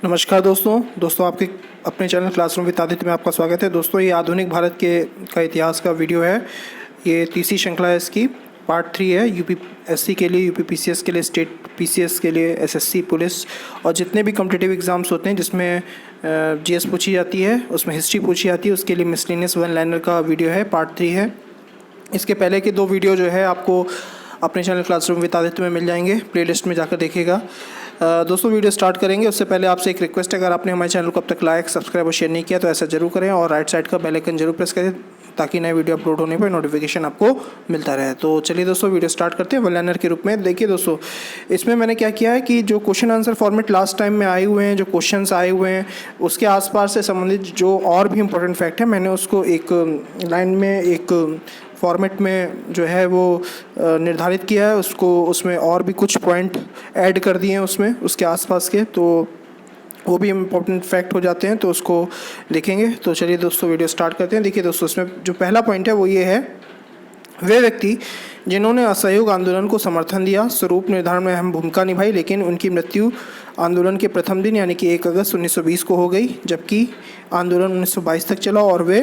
नमस्कार दोस्तों आपके अपने चैनल क्लासरूम विद आदित्य में आपका स्वागत है। दोस्तों ये आधुनिक भारत का इतिहास का वीडियो है। ये तीसरी श्रृंखला है, इसकी पार्ट 3 है। यूपीएससी के लिए, यूपीपीसीएस के लिए, स्टेट पीसीएस के लिए, एसएससी, पुलिस और जितने भी कॉम्पिटिटिव एग्जाम्स होते हैं जिसमें जीएस पूछी जाती है, उसमें हिस्ट्री पूछी जाती है, उसके लिए मिसलेनियस वन लाइनर का वीडियो है, पार्ट 3 है। इसके पहले के 2 वीडियो जो है आपको अपने चैनल क्लासरूम विद आदित्य में मिल जाएंगे, प्लेलिस्ट में जाकर देखिएगा। दोस्तों वीडियो स्टार्ट करेंगे उससे पहले आपसे एक रिक्वेस्ट है, अगर आपने हमारे चैनल को अब तक लाइक, सब्सक्राइब और शेयर नहीं किया तो ऐसा जरूर करें और राइट साइड का बेल आइकन जरूर प्रेस करें ताकि नए वीडियो अपलोड होने पर नोटिफिकेशन आपको मिलता रहे। तो चलिए दोस्तों वीडियो स्टार्ट करते हैं वन लाइनर के रूप में। देखिए दोस्तों, इसमें मैंने क्या किया है कि जो question answer format last time में आए हुए हैं, जो क्वेश्चंस आए हुए हैं उसके आसपास से संबंधित जो और भी इंपॉर्टेंट फैक्ट है, मैंने उसको एक लाइन में, एक फॉर्मेट में जो है वो निर्धारित किया है। उसमें और भी कुछ पॉइंट ऐड कर दिए हैं उसमें, उसके आसपास के, तो वो भी इम्पोर्टेंट फैक्ट हो जाते हैं, तो उसको लिखेंगे। तो चलिए दोस्तों वीडियो स्टार्ट करते हैं। देखिए दोस्तों, इसमें जो पहला पॉइंट है वो ये है, वे व्यक्ति जिन्होंने असहयोग आंदोलन को समर्थन दिया, स्वरूप निर्धारण में अहम भूमिका निभाई, लेकिन उनकी मृत्यु आंदोलन के प्रथम दिन यानी कि 1 अगस्त 1920 को हो गई, जबकि आंदोलन 1922 तक चला और वे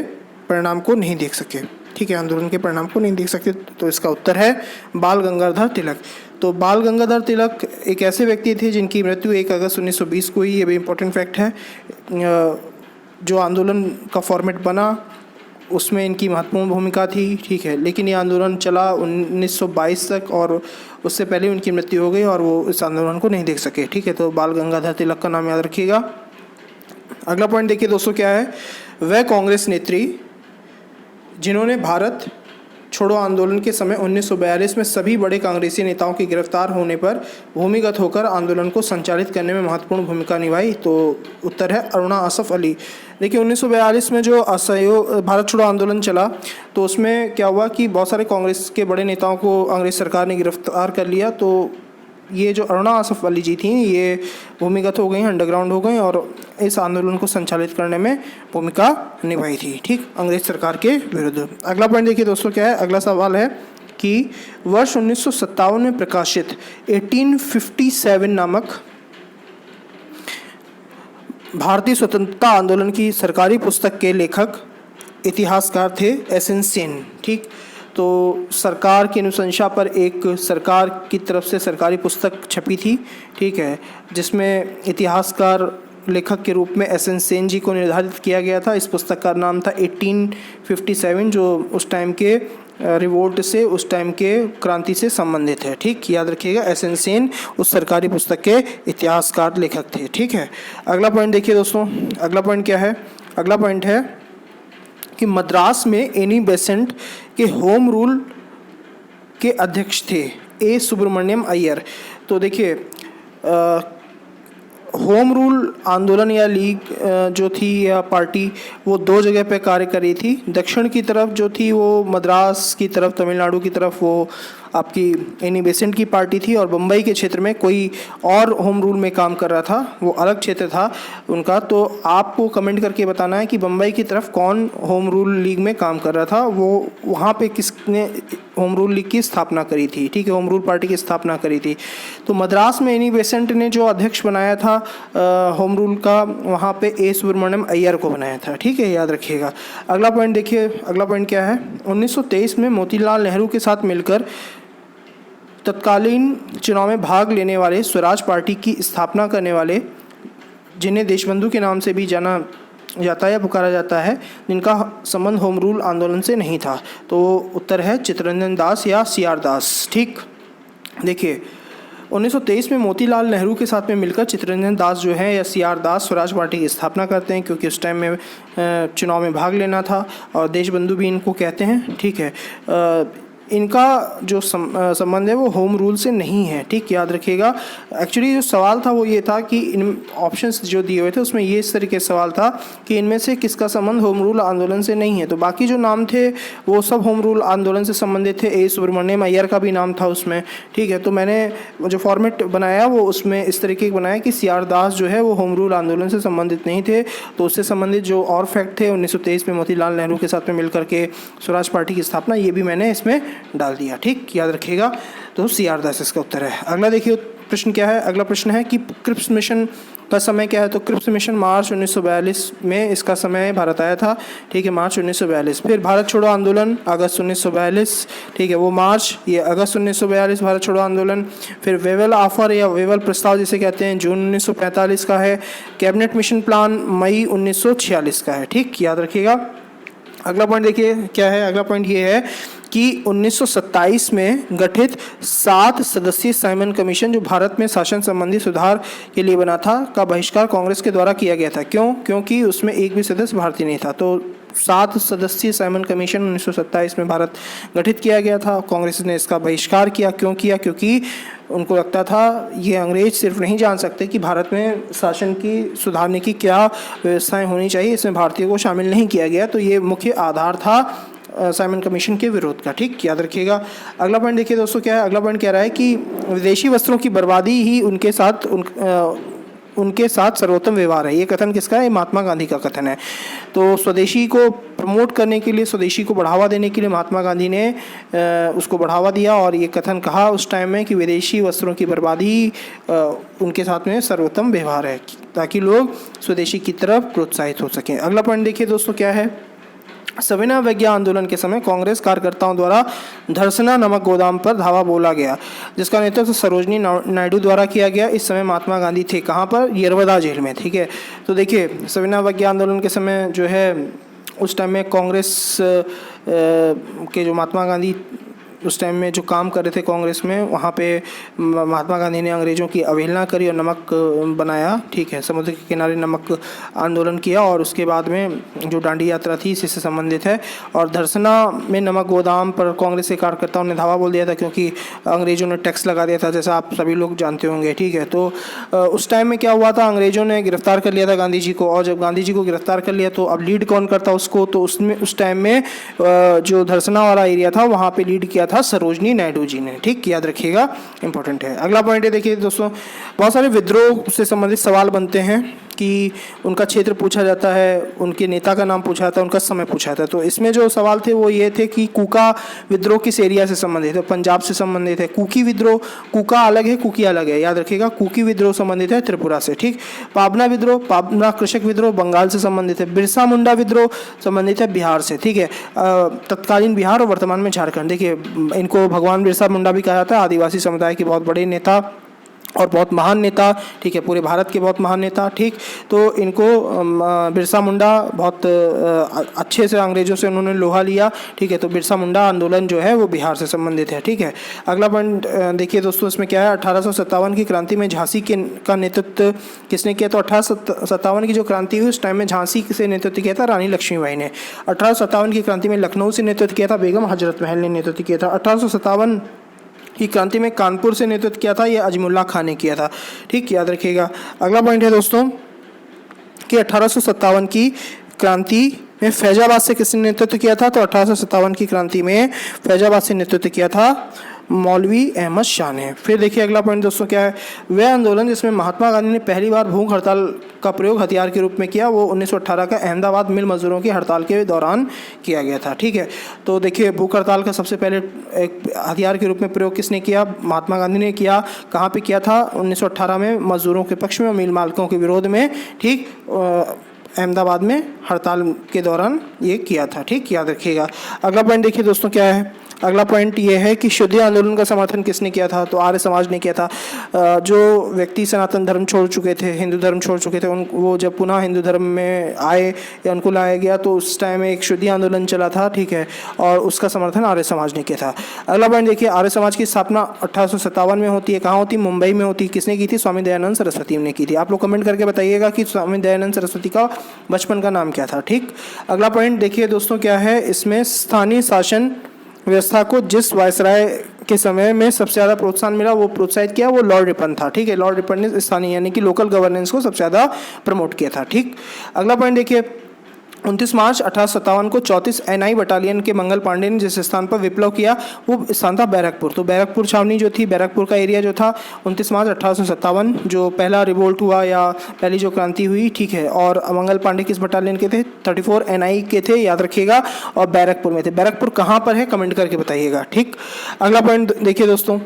परिणाम को नहीं देख सके। ठीक है, आंदोलन के परिणाम को नहीं देख सकते, तो इसका उत्तर है बाल गंगाधर तिलक। तो बाल गंगाधर तिलक एक ऐसे व्यक्ति थे जिनकी मृत्यु 1 अगस्त 1920 को हुई। ये भी इम्पोर्टेंट फैक्ट है। जो आंदोलन का फॉर्मेट बना उसमें इनकी महत्वपूर्ण भूमिका थी। ठीक है, लेकिन ये आंदोलन चला 1922 तक और उससे पहले उनकी मृत्यु हो गई और वो इस आंदोलन को नहीं देख सके। ठीक है, तो बाल गंगाधर तिलक का नाम याद रखिएगा। अगला पॉइंट देखिए दोस्तों क्या है, वह कांग्रेस नेत्री जिन्होंने भारत छोड़ो आंदोलन के समय 1942 में सभी बड़े कांग्रेसी नेताओं के गिरफ्तार होने पर भूमिगत होकर आंदोलन को संचालित करने में महत्वपूर्ण भूमिका निभाई। तो उत्तर है अरुणा असफ अली। देखिए 1942 में जो असहयोग भारत छोड़ो आंदोलन चला तो उसमें क्या हुआ कि बहुत सारे कांग्रेस के बड़े नेताओं को अंग्रेज सरकार ने गिरफ्तार कर लिया। तो ये जो अरुणा असफ अली जी थी ये भूमिगत हो गई, अंडरग्राउंड हो गई और इस आंदोलन को संचालित करने में भूमिका निभाई थी, ठीक, अंग्रेज सरकार के विरुद्ध। अगला पॉइंट देखिए दोस्तों क्या है, अगला सवाल है कि वर्ष 1957 में प्रकाशित 1857 नामक भारतीय स्वतंत्रता आंदोलन की सरकारी पुस्तक के लेखक इतिहासकार थे एसएन सेन। ठीक, तो सरकार की अनुशंसा पर एक सरकार की तरफ से सरकारी पुस्तक छपी थी, ठीक है, जिसमें इतिहासकार लेखक के रूप में एसएन सेन जी को निर्धारित किया गया था। इस पुस्तक का नाम था 1857, जो उस टाइम के रिवोल्ट से, उस टाइम के क्रांति से संबंधित है। ठीक, याद रखिएगा, एसएन सेन उस सरकारी पुस्तक के इतिहासकार लेखक थे। ठीक है, अगला पॉइंट देखिए दोस्तों, अगला पॉइंट क्या है, अगला पॉइंट है कि मद्रास में एनी बेसेंट के होम रूल के अध्यक्ष थे ए सुब्रमण्यम अय्यर। तो देखिए होम रूल आंदोलन या लीग जो थी या पार्टी वो 2 जगह पे कार्य करी थी। दक्षिण की तरफ जो थी वो मद्रास की तरफ, तमिलनाडु की तरफ वो आपकी एनी बेसेंट की पार्टी थी और बम्बई के क्षेत्र में कोई और होम रूल में काम कर रहा था, वो अलग क्षेत्र था उनका। तो आपको कमेंट करके बताना है कि बम्बई की तरफ कौन होम रूल लीग में काम कर रहा था, वो वहाँ पे किसने होम रूल लीग की स्थापना करी थी। ठीक है, होम रूल पार्टी की स्थापना करी थी। तो मद्रास में एनी बेसेंट ने जो अध्यक्ष बनाया था होम रूल का, वहाँ पे ए सुब्रमण्यम अय्यर को बनाया था। ठीक है, याद रखिएगा। अगला पॉइंट देखिए, अगला पॉइंट क्या है, 1923 में मोतीलाल नेहरू के साथ मिलकर तत्कालीन चुनाव में भाग लेने वाले स्वराज पार्टी की स्थापना करने वाले, जिन्हें देशबंधु के नाम से भी जाना जाता है या पुकारा जाता है, जिनका संबंध होम रूल आंदोलन से नहीं था, तो उत्तर है चित्तरंजन दास या सीआर दास। ठीक, देखिए 1923 में मोतीलाल नेहरू के साथ में मिलकर चित्तरंजन दास जो है या सीआर दास स्वराज पार्टी की स्थापना करते हैं, क्योंकि उस टाइम में चुनाव में भाग लेना था और देशबंधु भी इनको कहते हैं। ठीक है, इनका जो संबंध है वो होम रूल से नहीं है। ठीक, याद रखिएगा। एक्चुअली जो सवाल था वो ये था कि इन ऑप्शंस जो दिए हुए थे उसमें ये इस तरीके से सवाल था कि इनमें से किसका संबंध होम रूल आंदोलन से नहीं है। तो बाकी जो नाम थे वो सब होम रूल आंदोलन से संबंधित थे। ए सुब्रमण्यम अय्यर का भी नाम था उसमें। ठीक है, तो मैंने जो फॉर्मेट बनाया वो उसमें इस तरीके का बनाया कि सीआर दास जो है वो होम रूल आंदोलन से संबंधित नहीं थे। तो उससे संबंधित जो और फैक्ट थे 1923 में मोतीलाल नेहरू के साथ में मिलकर के स्वराज पार्टी की स्थापना, ये भी मैंने इसमें डाल दिया। ठीक, याद रखिएगा। तो सीआर दास इसका उत्तर है। अगला देखिए प्रश्न क्या है, अगला प्रश्न है कि क्रिप्स मिशन का समय क्या है। तो क्रिप्स मिशन मार्च 1942 में इसका समय भारत आया था, ठीक है, मार्च 1942। फिर भारत छोड़ो आंदोलन अगस्त 1942, ठीक है, वो मार्च, ये अगस्त 1942 भारत छोड़ो आंदोलन। फिर वेवल ऑफर या वेवल प्रस्ताव जिसे कहते हैं जून 1945 का है। कैबिनेट मिशन प्लान मई 1946 का है, ठीक, याद रखिएगा। अगला पॉइंट देखिए क्या है, अगला पॉइंट ये है कि 1927 में गठित 7 सदस्यीय साइमन कमीशन जो भारत में शासन संबंधी सुधार के लिए बना था का बहिष्कार कांग्रेस के द्वारा किया गया था। क्यों? क्योंकि उसमें एक भी सदस्य भारतीय नहीं था। तो 7 सदस्यीय साइमन कमीशन 1927 में भारत गठित किया गया था, कांग्रेस ने इसका बहिष्कार किया। क्यों किया? क्योंकि उनको लगता था ये अंग्रेज सिर्फ नहीं जान सकते कि भारत में शासन की सुधारने की क्या व्यवस्थाएं होनी चाहिए, इसमें भारतीयों को शामिल नहीं किया गया। तो ये मुख्य आधार था साइमन कमीशन के विरोध का, ठीक, याद रखिएगा। अगला पॉइंट देखिए दोस्तों क्या है, अगला पॉइंट कह रहा है कि विदेशी वस्त्रों की बर्बादी ही उनके साथ सर्वोत्तम व्यवहार है। ये कथन किसका है? महात्मा गांधी का कथन है। तो स्वदेशी को प्रमोट करने के लिए, स्वदेशी को बढ़ावा देने के लिए महात्मा गांधी ने उसको बढ़ावा दिया और ये कथन कहा उस टाइम में कि विदेशी वस्त्रों की बर्बादी उनके साथ में सर्वोत्तम व्यवहार है, ताकि लोग स्वदेशी की तरफ प्रोत्साहित हो सकें। अगला पॉइंट देखिए दोस्तों क्या है, सविनय अवज्ञा आंदोलन के समय कांग्रेस कार्यकर्ताओं द्वारा धरसना नमक गोदाम पर धावा बोला गया, जिसका नेतृत्व सरोजनी नायडू द्वारा किया गया। इस समय महात्मा गांधी थे कहाँ पर? यरवदा जेल में, ठीक है। तो देखिए सविनय अवज्ञा आंदोलन के समय जो है उस टाइम में कांग्रेस के जो महात्मा गांधी उस टाइम में जो काम कर रहे थे कांग्रेस में, वहाँ पे महात्मा गांधी ने अंग्रेज़ों की अवहेलना करी और नमक बनाया, ठीक है, समुद्र के किनारे नमक आंदोलन किया। और उसके बाद में जो दांडी यात्रा थी इसी से संबंधित है। और धरसना में नमक गोदाम पर कांग्रेस के कार्यकर्ताओं ने धावा बोल दिया था, क्योंकि अंग्रेज़ों ने टैक्स लगा दिया था, जैसा आप सभी लोग जानते होंगे, ठीक है। तो उस टाइम में क्या हुआ था, अंग्रेज़ों ने गिरफ्तार कर लिया था गांधी जी को, और जब गांधी जी को गिरफ्तार कर लिया तो अब लीड कौन करता उसको? तो उसमें उस टाइम में जो धरसना वाला एरिया था वहाँ पर लीड किया था सरोजनी नायडू जी ने, ठीक, याद रखिएगा, इंपॉर्टेंट है। अगला पॉइंट है देखिए दोस्तों, बहुत सारे विद्रोह से संबंधित सवाल बनते हैं कि उनका क्षेत्र पूछा जाता है, उनके नेता का नाम पूछा जाता है, उनका समय पूछा जाता है। तो इसमें जो सवाल थे वो ये थे कि कूका विद्रोह किस एरिया से संबंधित है? पंजाब से संबंधित है। कुकी विद्रोह, कूका अलग है, कुकी अलग है, याद रखिएगा। कुकी विद्रोह संबंधित है त्रिपुरा से, ठीक। पाबना विद्रोह, पाबना कृषक विद्रोह बंगाल से संबंधित है। बिरसा मुंडा विद्रोह संबंधित है बिहार से, ठीक है, तत्कालीन बिहार और वर्तमान में झारखंड। देखिए इनको भगवान बिरसा मुंडा भी कहा जाता है, आदिवासी समुदाय के बहुत बड़े नेता और बहुत महान नेता, ठीक है, पूरे भारत के बहुत महान नेता, ठीक। तो इनको बिरसा मुंडा बहुत अच्छे से अंग्रेज़ों से उन्होंने लोहा लिया, ठीक है। तो बिरसा मुंडा आंदोलन जो है वो बिहार से संबंधित है, ठीक है। अगला पॉइंट देखिए दोस्तों, इसमें क्या है, 1857 की क्रांति में झांसी का नेतृत्व किसने किया? तो 1857 की जो क्रांति हुई उस टाइम में झांसी से नेतृत्व किया था रानी लक्ष्मीबाई ने। 1857 की क्रांति में लखनऊ से नेतृत्व किया था बेगम हजरत महल ने नेतृत्व किया था। 1857 की क्रांति में कानपुर से नेतृत्व किया था, ये अजमुल्ला खान ने किया था, ठीक, याद रखिएगा। अगला पॉइंट है दोस्तों कि 1857 की क्रांति में फैजाबाद से किसने नेतृत्व किया था? तो 1857 की क्रांति में फैजाबाद से नेतृत्व किया था मौलवी अहमद शाह ने। फिर देखिए अगला पॉइंट दोस्तों क्या है, वह आंदोलन जिसमें महात्मा गांधी ने पहली बार भूख हड़ताल का प्रयोग हथियार के रूप में किया, वो 1918 का अहमदाबाद मिल मजदूरों की हड़ताल के दौरान किया गया था, ठीक है। तो देखिए भूख हड़ताल का सबसे पहले एक हथियार के रूप में प्रयोग किसने किया? महात्मा गांधी ने किया। कहाँ पर किया था? 1918 में मजदूरों के पक्ष में और मिल मालिकों के विरोध में, ठीक, अहमदाबाद में हड़ताल के दौरान ये किया था, ठीक, याद रखिएगा। अगला पॉइंट देखिए दोस्तों क्या है, अगला पॉइंट ये है कि शुद्धि आंदोलन का समर्थन किसने किया था? तो आर्य समाज ने किया था। जो व्यक्ति सनातन धर्म छोड़ चुके थे, हिंदू धर्म छोड़ चुके थे, वो जब पुनः हिंदू धर्म में आए या उनको लाया गया तो उस टाइम में एक शुद्धि आंदोलन चला था, ठीक है, और उसका समर्थन आर्य समाज ने किया था। अगला पॉइंट देखिए, आर्य समाज की स्थापना 1857 में होती है। कहाँ होती? मुंबई में होती है। किसने की थी? स्वामी दयानंद सरस्वती ने की थी। आप लोग कमेंट करके बताइएगा कि स्वामी दयानंद सरस्वती का बचपन का नाम क्या था, ठीक। अगला पॉइंट देखिए दोस्तों क्या है, इसमें स्थानीय शासन व्यवस्था को जिस वायसराय के समय में सबसे ज़्यादा प्रोत्साहन मिला, वो प्रोत्साहित किया, वो लॉर्ड रिपन था, ठीक है। लॉर्ड रिपन ने स्थानीय यानी कि लोकल गवर्नेंस को सबसे ज़्यादा प्रमोट किया था, ठीक। अगला पॉइंट देखिए, 29 मार्च 1857 को 34 NI बटालियन के मंगल पांडे ने जिस स्थान पर विप्लव किया वो स्थान था बैरकपुर। तो बैरकपुर छावनी जो थी, बैरकपुर का एरिया जो था, 29 मार्च 1857 जो पहला रिवोल्ट हुआ या पहली जो क्रांति हुई, ठीक है। और मंगल पांडे किस बटालियन के थे? 34 NI के थे, याद रखिएगा, और बैरकपुर में थे। बैरकपुर कहाँ पर है? कमेंट करके बताइएगा, ठीक। अगला पॉइंट देखिए दोस्तों,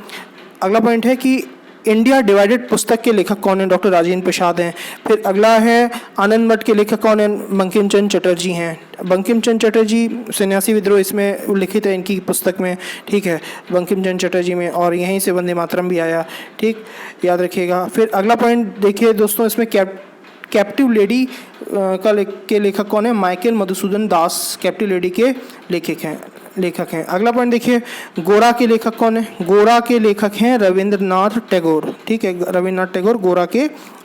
अगला पॉइंट है कि इंडिया डिवाइडेड पुस्तक के लेखक कौन है? डॉक्टर राजेंद्र प्रसाद हैं। फिर अगला है आनंद मठ के लेखक कौन है? बंकिम चंद्र चटर्जी हैं। बंकिम चंद्र चटर्जी सन्यासी विद्रोह इसमें उल्लिखित है इनकी पुस्तक में, ठीक है, बंकिम चंद्र चटर्जी में, और यहीं से वंदे मातरम भी आया, ठीक, याद रखिएगा। फिर अगला पॉइंट देखिए दोस्तों, इसमें कैप्टिव लेडी के लेखक कौन है? माइकल मधुसूदन दास कैप्टिव लेडी के लेखक हैं। अगला पॉइंट देखिए, गोरा के लेखक कौन है? गोरा के लेखक हैं रविंद्रनाथ टैगोर, ठीक है, रविंद्रनाथ टैगोर गोरा के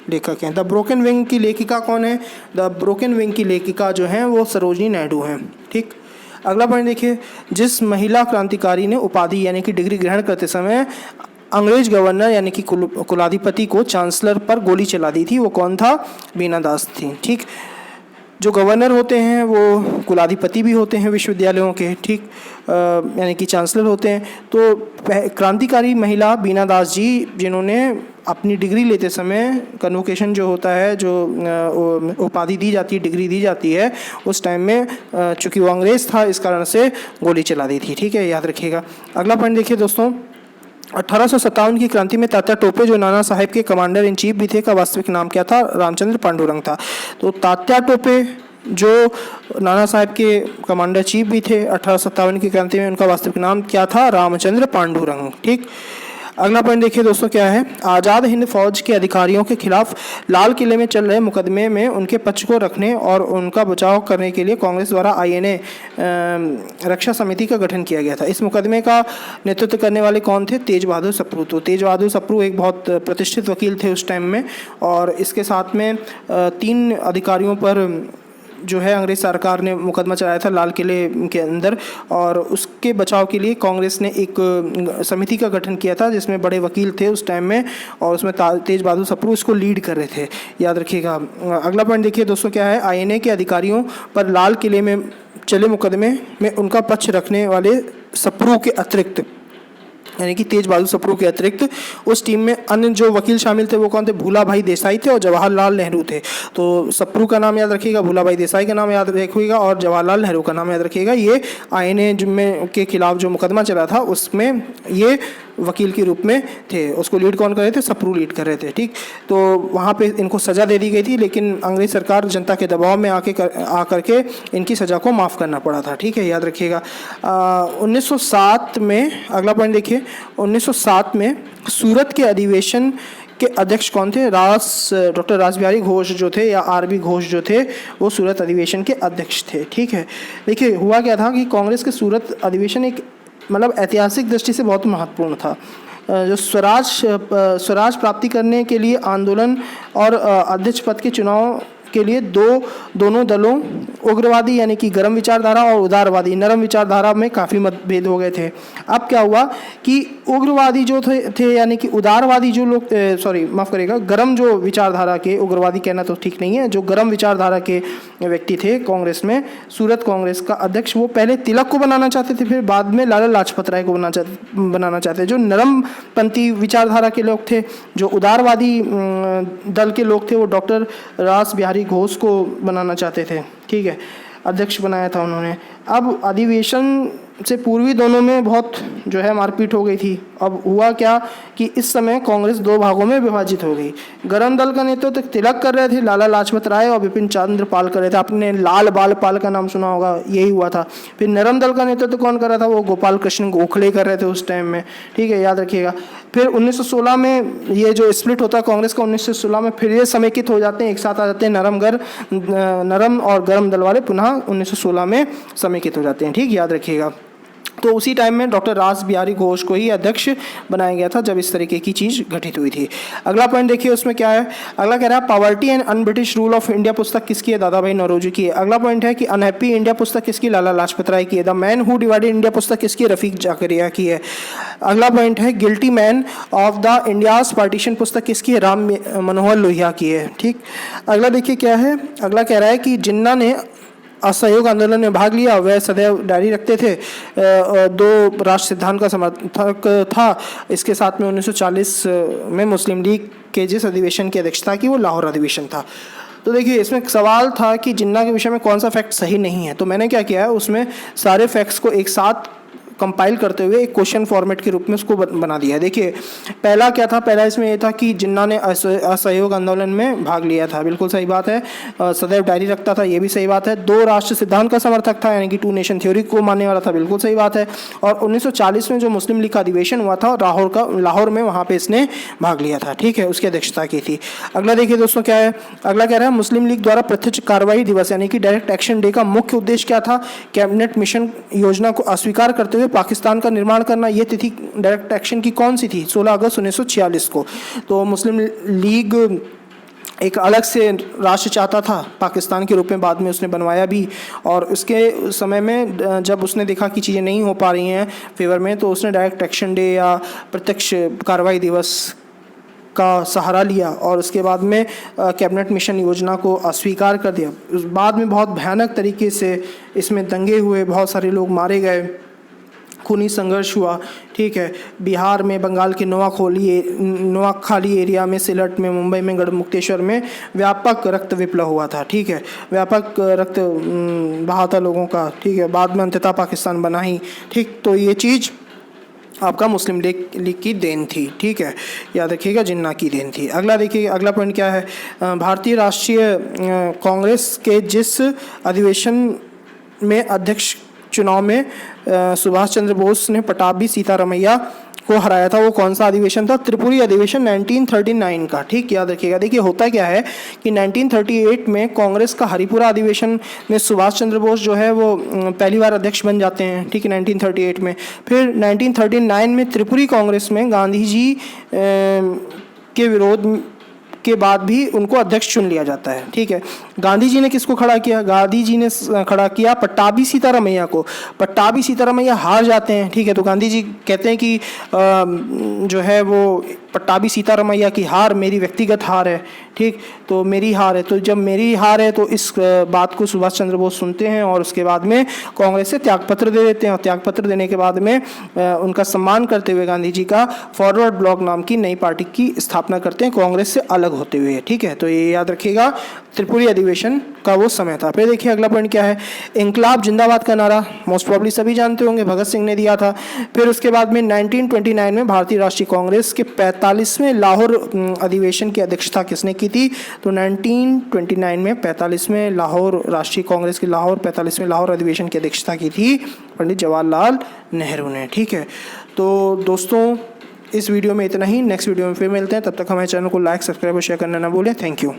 लेखक हैं। द ब्रोकन विंग की लेखिका कौन है? द ब्रोकन विंग की लेखिका जो हैं वो सरोजिनी नायडू हैं, ठीक। अगला पॉइंट देखिए, जिस महिला क्रांतिकारी ने उपाधि यानी कि डिग्री ग्रहण करते समय अंग्रेज गवर्नर यानी कि कुलाधिपति को चांसलर पर गोली चला दी थी, वो कौन था? बीना दास थी, ठीक। जो गवर्नर होते हैं वो कुलाधिपति भी होते हैं विश्वविद्यालयों के, ठीक, यानी कि चांसलर होते हैं। तो क्रांतिकारी महिला बीना दास जी, जिन्होंने अपनी डिग्री लेते समय कन्वोकेशन जो होता है, जो उपाधि दी जाती है, डिग्री दी जाती है, उस टाइम में चूँकि वो अंग्रेज़ था इस कारण से गोली चला दी थी, ठीक है, याद रखिएगा। अगला पॉइंट देखिए दोस्तों, 1857 की क्रांति में तात्या टोपे जो नाना साहेब के कमांडर इन चीफ भी थे, का वास्तविक नाम क्या था? रामचंद्र पांडुरंग था। तो तात्या टोपे जो नाना साहेब के कमांडर चीफ भी थे 1857 की क्रांति में, उनका वास्तविक नाम क्या था? रामचंद्र पांडुरंग, ठीक। अगला पॉइंट देखिए दोस्तों क्या है, आज़ाद हिंद फौज के अधिकारियों के खिलाफ लाल किले में चल रहे मुकदमे में उनके पक्ष को रखने और उनका बचाव करने के लिए कांग्रेस द्वारा INA रक्षा समिति का गठन किया गया था। इस मुकदमे का नेतृत्व करने वाले कौन थे? तेज बहादुर सप्रू। तो तेज बहादुर सप्रू एक बहुत प्रतिष्ठित वकील थे उस टाइम में, और इसके साथ में 3 अधिकारियों पर जो है अंग्रेज सरकार ने मुकदमा चलाया था लाल किले के अंदर, और उसके बचाव के लिए कांग्रेस ने एक समिति का गठन किया था जिसमें बड़े वकील थे उस टाइम में, और उसमें तेज बहादुर सप्रू इसको लीड कर रहे थे, याद रखिएगा। अगला पॉइंट देखिए दोस्तों क्या है, INA के अधिकारियों पर लाल किले में चले मुकदमे में उनका पक्ष रखने वाले सप्रू के अतिरिक्त, यानी कि तेज बहादुर सप्रू के अतिरिक्त उस टीम में अन्य जो वकील शामिल थे वो कौन थे? भूला भाई देसाई थे और जवाहरलाल नेहरू थे। तो सप्रू का नाम याद रखिएगा, भूला भाई देसाई का नाम याद रखिएगा, और जवाहरलाल नेहरू का नाम याद रखिएगा। ये INA में के खिलाफ जो मुकदमा चला था उसमें ये वकील के रूप में थे। उसको लीड कौन कर रहे थे? सप्रू लीड कर रहे थे, ठीक। तो वहाँ पे इनको सज़ा दे दी गई थी, लेकिन अंग्रेज सरकार जनता के दबाव में आकर के इनकी सज़ा को माफ़ करना पड़ा था, ठीक है, याद रखिएगा। 1907 में, अगला पॉइंट देखिए, 1907 में सूरत के अधिवेशन के अध्यक्ष कौन थे? डॉक्टर रासबिहारी घोष जो थे, या RB घोष जो थे, वो सूरत अधिवेशन के अध्यक्ष थे, ठीक है। देखिए हुआ क्या था कि कांग्रेस के सूरत अधिवेशन एक मतलब ऐतिहासिक दृष्टि से बहुत महत्वपूर्ण था। जो स्वराज प्राप्ति करने के लिए आंदोलन और अध्यक्ष पद के चुनाव के लिए दोनों दलों, उग्रवादी यानी कि गर्म विचारधारा और उदारवादी नरम विचारधारा में काफ़ी मतभेद हो गए थे। अब क्या हुआ कि उग्रवादी जो थे यानी कि उदारवादी जो लोग, माफ़ करिएगा, गर्म जो विचारधारा के, उग्रवादी कहना तो ठीक नहीं है, जो गर्म विचारधारा के व्यक्ति थे कांग्रेस में, सूरत कांग्रेस का अध्यक्ष वो पहले तिलक को बनाना चाहते थे, फिर बाद में लाला लाजपत राय को बनाना चाहते। जो नरमपंथी विचारधारा के लोग थे, जो उदारवादी दल के लोग थे, वो डॉक्टर रासबिहारी घोष को बनाना चाहते थे, ठीक है, अध्यक्ष बनाया था उन्होंने। अब अधिवेशन से पूर्वी दोनों में बहुत जो है मारपीट हो गई थी। अब हुआ क्या कि इस समय कांग्रेस 2 भागों में विभाजित हो गई। गरम दल का नेतृत्व तिलक कर रहे थे, लाला लाजपत राय, और बिपिन चंद्र पाल कर रहे थे। आपने लाल बाल पाल का नाम सुना होगा, यही हुआ था। फिर नरम दल का नेतृत्व कौन कर रहा था? वो गोपाल कृष्ण गोखले कर रहे थे उस टाइम में, ठीक है, याद रखिएगा। फिर 1916 में ये जो स्प्लिट होता है कांग्रेस का, 1916 में फिर ये समेकित हो जाते हैं, एक साथ आ जाते हैं नरम और गर्म दल वाले, पुनः 1916 में समेकित हो जाते हैं, ठीक, याद रखिएगा। तो उसी टाइम में डॉक्टर रासबिहारी घोष को ही अध्यक्ष बनाया गया था जब इस तरीके की चीज़ घटित हुई थी। अगला पॉइंट देखिए उसमें क्या है। अगला कह रहा है poverty and un British rule of India पुस्तक किसकी है? दादा भाई नौरोजी की है। अगला पॉइंट है कि अनहैप्पी इंडिया पुस्तक किसकी? लाला लाजपत राय की है। The man who divided India पुस्तक किसकी? रफीक जाकरिया की है। अगला पॉइंट है guilty man of the India's partition पुस्तक किसकी है? राम मनोहर लोहिया की है, ठीक। अगला देखिए क्या है। अगला कह रहा है कि जिन्ना ने असहयोग आंदोलन में भाग लिया, वह सदैव डायरी रखते थे, 2 राष्ट्र सिद्धांत का समर्थक था। इसके साथ में 1940 में मुस्लिम लीग के जिस अधिवेशन की अध्यक्षता की वो लाहौर अधिवेशन था। तो देखिए इसमें सवाल था कि जिन्ना के विषय में कौन सा फैक्ट सही नहीं है, तो मैंने क्या किया है उसमें सारे फैक्ट्स को एक साथ कंपाइल करते हुए एक क्वेश्चन फॉर्मेट के रूप में उसको बना दिया है। देखिए पहला क्या था, पहला इसमें ये था कि जिन्ना ने असहयोग आंदोलन में भाग लिया था, बिल्कुल सही बात है। सदैव डायरी रखता था, ये भी सही बात है। 2 राष्ट्र सिद्धांत का समर्थक था, यानी कि 2 नेशन थ्योरी को मानने वाला था, बिल्कुल सही बात है। और 1940 में जो मुस्लिम लीग का अधिवेशन हुआ था लाहौर में, वहाँ पे इसने भाग लिया था, ठीक है, उसकी अध्यक्षता की थी। अगला देखिए दोस्तों क्या है, अगला कह रहा है मुस्लिम लीग द्वारा प्रत्यक्ष कार्रवाई दिवस यानी कि डायरेक्ट एक्शन डे का मुख्य उद्देश्य क्या था? कैबिनेट मिशन योजना को अस्वीकार करते हुए पाकिस्तान का निर्माण करना। ये तिथि डायरेक्ट एक्शन की कौन सी थी? 16 अगस्त 1946 को। तो मुस्लिम लीग एक अलग से राष्ट्र चाहता था पाकिस्तान के रूप में, बाद में उसने बनवाया भी। और उसके समय में जब उसने देखा कि चीज़ें नहीं हो पा रही हैं फेवर में, तो उसने डायरेक्ट एक्शन डे या प्रत्यक्ष कार्रवाई दिवस का सहारा लिया और उसके बाद में कैबिनेट मिशन योजना को अस्वीकार कर दिया। उस बाद में बहुत भयानक तरीके से इसमें दंगे हुए, बहुत सारे लोग मारे गए, खूनी संघर्ष हुआ, ठीक है। बिहार में, बंगाल के नोआखाली एरिया में, सिलट में, मुंबई में, गढ़मुक्तेश्वर में व्यापक रक्त विप्लव हुआ था, ठीक है, व्यापक रक्त बहा था लोगों का, ठीक है। बाद में अंततः पाकिस्तान बना ही, ठीक। तो ये चीज़ आपका मुस्लिम लीग की देन थी, ठीक है, याद रखिएगा, जिन्ना की देन थी। अगला देखिए, अगला पॉइंट क्या है, भारतीय राष्ट्रीय कांग्रेस के जिस अधिवेशन में अध्यक्ष चुनाव में सुभाष चंद्र बोस ने पटाभी सीतारमैया को हराया था, वो कौन सा अधिवेशन था? त्रिपुरी अधिवेशन 1939 का, ठीक, याद रखिएगा। देखिए होता क्या है कि 1938 में कांग्रेस का हरिपुरा अधिवेशन में सुभाष चंद्र बोस जो है वो पहली बार अध्यक्ष बन जाते हैं, ठीक है, 1938 में। फिर 1939 में त्रिपुरी कांग्रेस में गांधी जी के विरोध के बाद भी उनको अध्यक्ष चुन लिया जाता है, ठीक है। गांधी जी ने किसको खड़ा किया? गांधी जी ने खड़ा किया पट्टाभी सीतारमैया को। पट्टाभी सीतारमैया हार जाते हैं, ठीक है, तो गांधी जी कहते हैं कि जो है वो पट्टाभी सीतारमैया की हार मेरी व्यक्तिगत हार है, ठीक, तो मेरी हार है। तो जब मेरी हार है तो इस बात को सुभाष चंद्र बोस सुनते हैं और उसके बाद में कांग्रेस से त्यागपत्र दे देते हैं। और त्यागपत्र देने के बाद में उनका सम्मान करते हुए गांधी जी का फॉरवर्ड ब्लॉक नाम की नई पार्टी की स्थापना करते हैं, कांग्रेस से अलग होते हुए, ठीक है। तो ये याद रखिएगा, त्रिपुरी अधिवेशन का वो समय था। फिर देखिए अगला पॉइंट क्या है, इंकलाब जिंदाबाद का नारा मोस्ट प्रॉब्ली सभी जानते होंगे, भगत सिंह ने दिया था। फिर उसके बाद में 1929 में भारतीय राष्ट्रीय कांग्रेस के 45वें लाहौर अधिवेशन की अध्यक्षता किसने की थी? तो 1929 में 45वें लाहौर राष्ट्रीय कांग्रेस के 45वें लाहौर अधिवेशन की अध्यक्षता की थी पंडित जवाहरलाल नेहरू ने, ठीक है। तो दोस्तों इस वीडियो में इतना ही, नेक्स्ट वीडियो में फिर मिलते हैं, तब तक हमारे चैनल को लाइक, सब्सक्राइब और शेयर करना ना भूलें। Thank you.